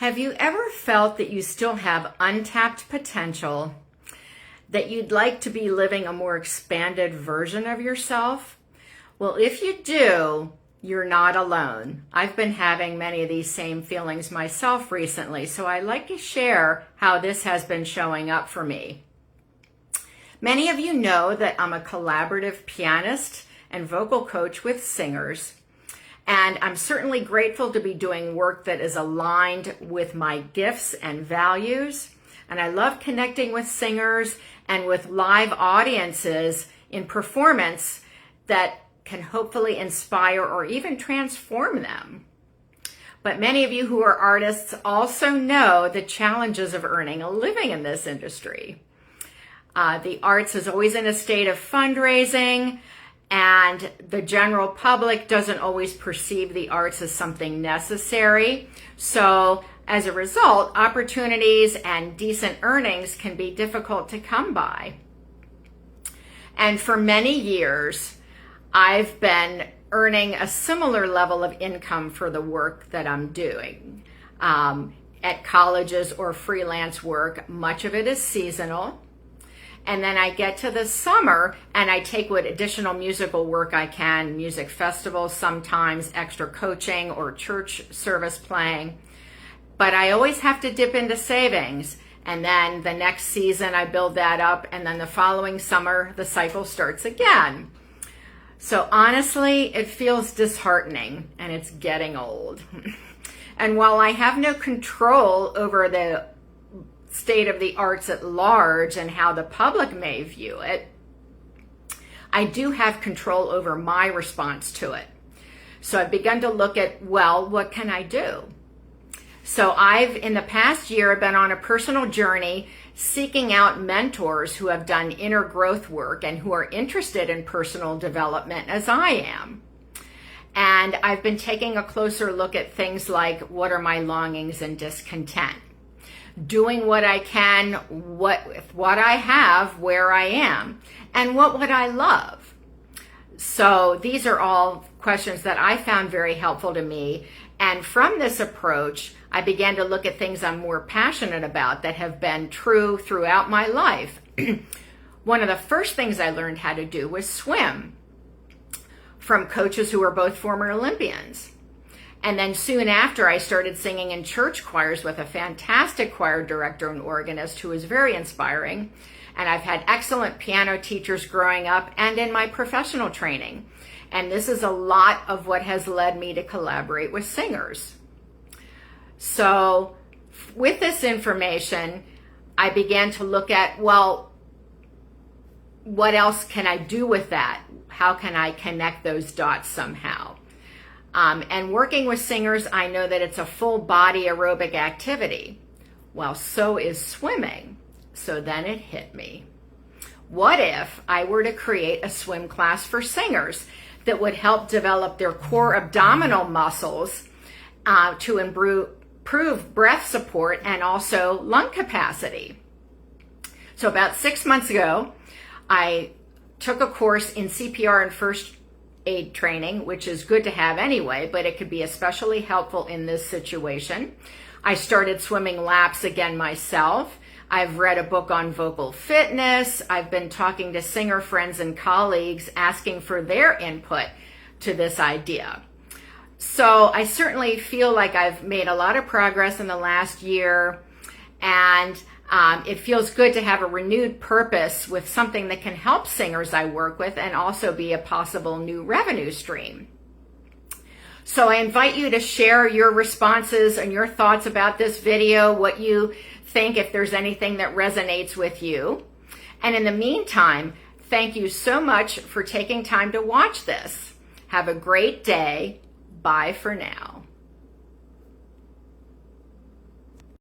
Have you ever felt that you still have untapped potential, that you'd like to be living a more expanded version of yourself? Well, if you do, you're not alone. I've been having many of these same feelings myself recently, so I'd like to share how this has been showing up for me. Many of you know that I'm a collaborative pianist and vocal coach with singers. And I'm certainly grateful to be doing work that is aligned with my gifts and values. And I love connecting with singers and with live audiences in performance that can hopefully inspire or even transform them. But many of you who are artists also know the challenges of earning a living in this industry. The arts is always in a state of fundraising, and the general public doesn't always perceive the arts as something necessary. So as a result, opportunities and decent earnings can be difficult to come by. And for many years, I've been earning a similar level of income for the work that I'm doing. At colleges or freelance work, much of it is seasonal. And then I get to the summer and I take what additional musical work I can, music festivals, sometimes extra coaching or church service playing. But I always have to dip into savings. And then the next season I build that up, and then the following summer the cycle starts again. So honestly, it feels disheartening and it's getting old. And while I have no control over the state of the arts at large and how the public may view it, I do have control over my response to it. So I've begun to look at, well, what can I do? So I've, in the past year, been on a personal journey seeking out mentors who have done inner growth work and who are interested in personal development as I am. And I've been taking a closer look at things like, what are my longings and discontent? Doing what I can, with what I have, where I am, and what would I love? So these are all questions that I found very helpful to me. And from this approach, I began to look at things I'm more passionate about that have been true throughout my life. One of the first things I learned how to do was swim from coaches who were both former Olympians. And then soon after, I started singing in church choirs with a fantastic choir director and organist who was very inspiring. And I've had excellent piano teachers growing up and in my professional training. And this is a lot of what has led me to collaborate with singers. So with this information, I began to look at, well, what else can I do with that? How can I connect those dots somehow? And working with singers, I know that it's a full body aerobic activity. Well, so is swimming. So then it hit me. What if I were to create a swim class for singers that would help develop their core abdominal muscles to improve breath support and also lung capacity? So about 6 months ago, I took a course in CPR and first aid training, which is good to have anyway, but it could be especially helpful in this situation. I started swimming laps again myself. I've read a book on vocal fitness. I've been talking to singer friends and colleagues asking for their input to this idea. So I certainly feel like I've made a lot of progress in the last year, and it feels good to have a renewed purpose with something that can help singers I work with and also be a possible new revenue stream. So I invite you to share your responses and your thoughts about this video, what you think, if there's anything that resonates with you. And in the meantime, thank you so much for taking time to watch this. Have a great day. Bye for now.